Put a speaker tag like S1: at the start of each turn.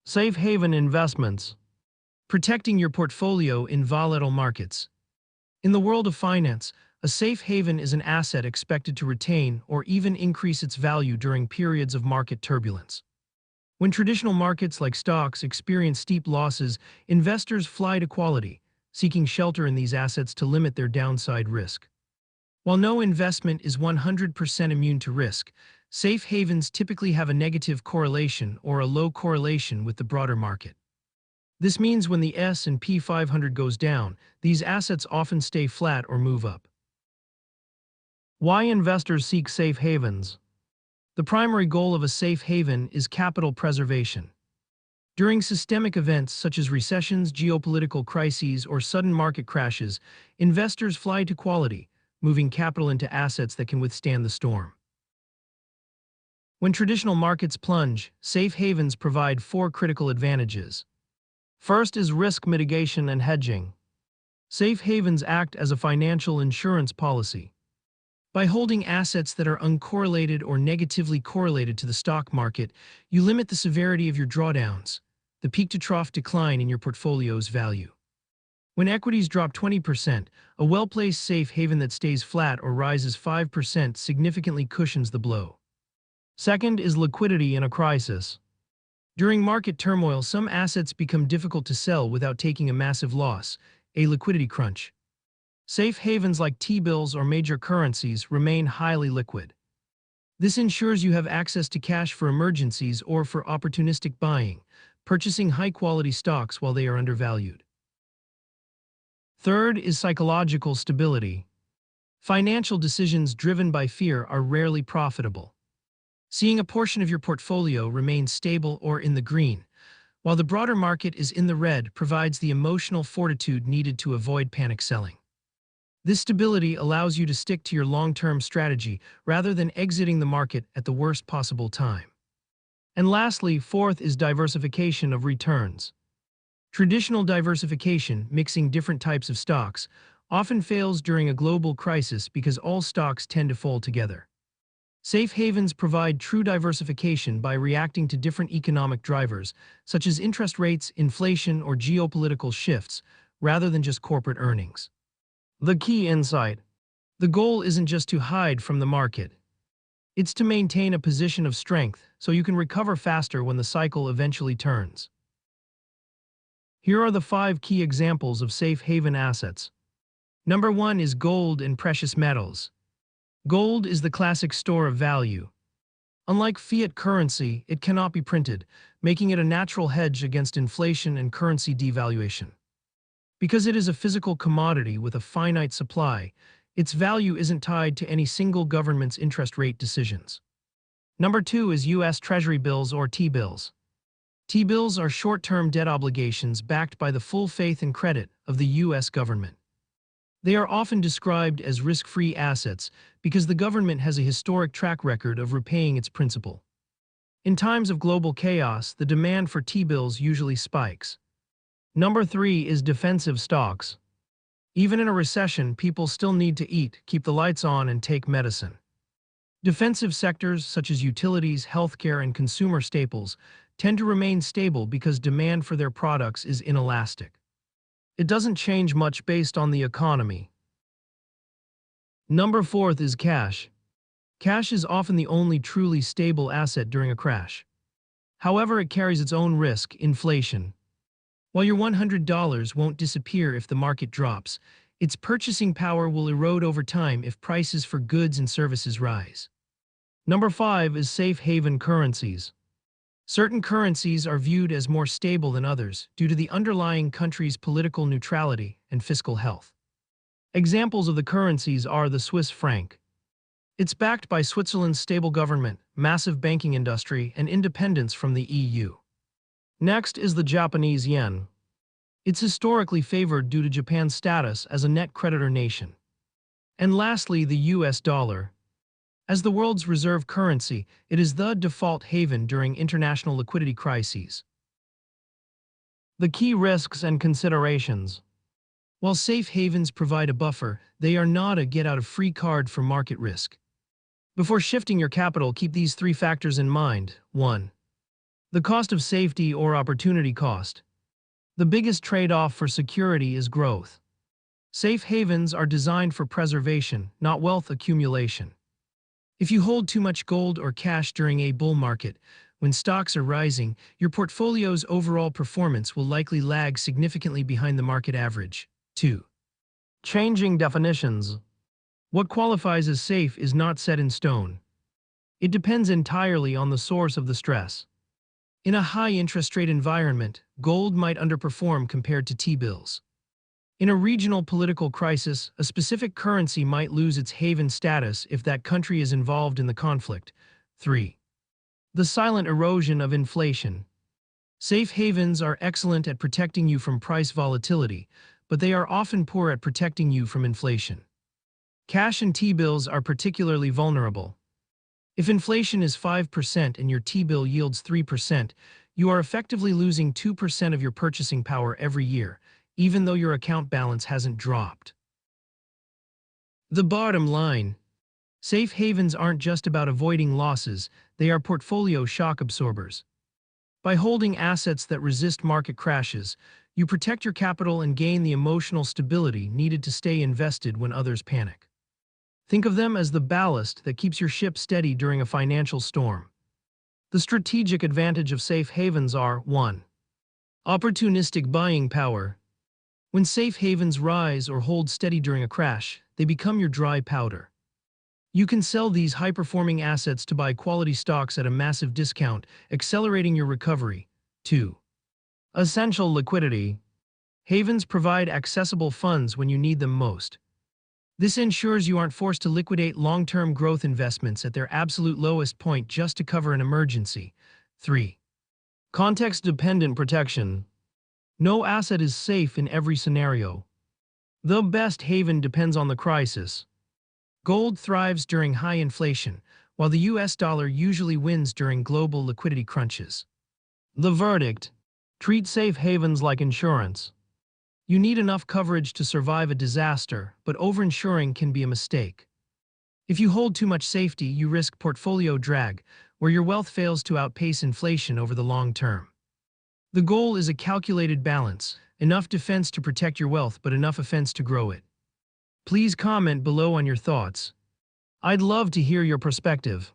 S1: Safe haven investments. Protecting your portfolio in volatile markets. In the world of finance, a safe haven is an asset expected to retain or even increase its value during periods of market turbulence. When traditional markets like stocks experience steep losses, investors fly to quality, seeking shelter in these assets to limit their downside risk. While no investment is 100% immune to risk, safe havens typically have a negative correlation or a low correlation with the broader market. This means when the S&P 500 goes down, these assets often stay flat or move up. Why investors seek safe havens? The primary goal of a safe haven is capital preservation. During systemic events such as recessions, geopolitical crises, or sudden market crashes, investors fly to quality, moving capital into assets that can withstand the storm. When traditional markets plunge, safe havens provide four critical advantages. First is risk mitigation and hedging. Safe havens act as a financial insurance policy. By holding assets that are uncorrelated or negatively correlated to the stock market, you limit the severity of your drawdowns, the peak-to-trough decline in your portfolio's value. When equities drop 20%, a well-placed safe haven that stays flat or rises 5% significantly cushions the blow. Second is liquidity in a crisis. During market turmoil, some assets become difficult to sell without taking a massive loss, a liquidity crunch. Safe havens like T-bills or major currencies remain highly liquid. This ensures you have access to cash for emergencies or for opportunistic buying, purchasing high-quality stocks while they are undervalued. Third is psychological stability. Financial decisions driven by fear are rarely profitable. Seeing a portion of your portfolio remain stable or in the green, while the broader market is in the red, provides the emotional fortitude needed to avoid panic selling. This stability allows you to stick to your long-term strategy rather than exiting the market at the worst possible time. And lastly, fourth is diversification of returns. Traditional diversification, mixing different types of stocks, often fails during a global crisis because all stocks tend to fall together. Safe havens provide true diversification by reacting to different economic drivers, such as interest rates, inflation, or geopolitical shifts, rather than just corporate earnings. The key insight: the goal isn't just to hide from the market. It's to maintain a position of strength so you can recover faster when the cycle eventually turns. Here are the 5 key examples of safe haven assets. Number 1 is gold and precious metals. Gold is the classic store of value. Unlike fiat currency, it cannot be printed, making it a natural hedge against inflation and currency devaluation. Because it is a physical commodity with a finite supply, its value isn't tied to any single government's interest rate decisions. Number 2 is U.S. Treasury bills or T-bills. T-bills are short-term debt obligations backed by the full faith and credit of the U.S. government. They are often described as risk-free assets because the government has a historic track record of repaying its principal. In times of global chaos, the demand for T-bills usually spikes. Number 3 is defensive stocks. Even in a recession, people still need to eat, keep the lights on, and take medicine. Defensive sectors such as utilities, healthcare, and consumer staples tend to remain stable because demand for their products is inelastic. It doesn't change much based on the economy. Number 4 is cash. Cash is often the only truly stable asset during a crash. However, it carries its own risk, inflation. While your $100 won't disappear if the market drops, its purchasing power will erode over time if prices for goods and services rise. Number 5 is safe haven currencies. Certain currencies are viewed as more stable than others due to the underlying country's political neutrality and fiscal health. Examples of the currencies are the Swiss franc. It's backed by Switzerland's stable government, massive banking industry, and independence from the EU. Next is the Japanese yen. It's historically favored due to Japan's status as a net creditor nation. And lastly, the US dollar. As the world's reserve currency, it is the default haven during international liquidity crises. The key risks and considerations. While safe havens provide a buffer, they are not a get-out-of-free card for market risk. Before shifting your capital, keep these 3 factors in mind. 1. The cost of safety or opportunity cost. The biggest trade-off for security is growth. Safe havens are designed for preservation, not wealth accumulation. If you hold too much gold or cash during a bull market, when stocks are rising, your portfolio's overall performance will likely lag significantly behind the market average. 2. Changing definitions. What qualifies as safe is not set in stone. It depends entirely on the source of the stress. In a high-interest rate environment, gold might underperform compared to T-bills. In a regional political crisis, a specific currency might lose its haven status if that country is involved in the conflict. 3. The silent erosion of inflation. Safe havens are excellent at protecting you from price volatility, but they are often poor at protecting you from inflation. Cash and T-bills are particularly vulnerable. If inflation is 5% and your T-bill yields 3%, you are effectively losing 2% of your purchasing power every year, even though your account balance hasn't dropped. The bottom line. Safe havens aren't just about avoiding losses, they are portfolio shock absorbers. By holding assets that resist market crashes, you protect your capital and gain the emotional stability needed to stay invested when others panic. Think of them as the ballast that keeps your ship steady during a financial storm. The strategic advantage of safe havens are 1. Opportunistic buying power. When safe havens rise or hold steady during a crash, they become your dry powder. You can sell these high-performing assets to buy quality stocks at a massive discount, accelerating your recovery. 2. Essential liquidity. Havens provide accessible funds when you need them most. This ensures you aren't forced to liquidate long-term growth investments at their absolute lowest point just to cover an emergency. 3. Context-dependent protection. No asset is safe in every scenario. The best haven depends on the crisis. Gold thrives during high inflation, while the US dollar usually wins during global liquidity crunches. The verdict: treat safe havens like insurance. You need enough coverage to survive a disaster, but overinsuring can be a mistake. If you hold too much safety, you risk portfolio drag, where your wealth fails to outpace inflation over the long term. The goal is a calculated balance, enough defense to protect your wealth but enough offense to grow it. Please comment below on your thoughts. I'd love to hear your perspective.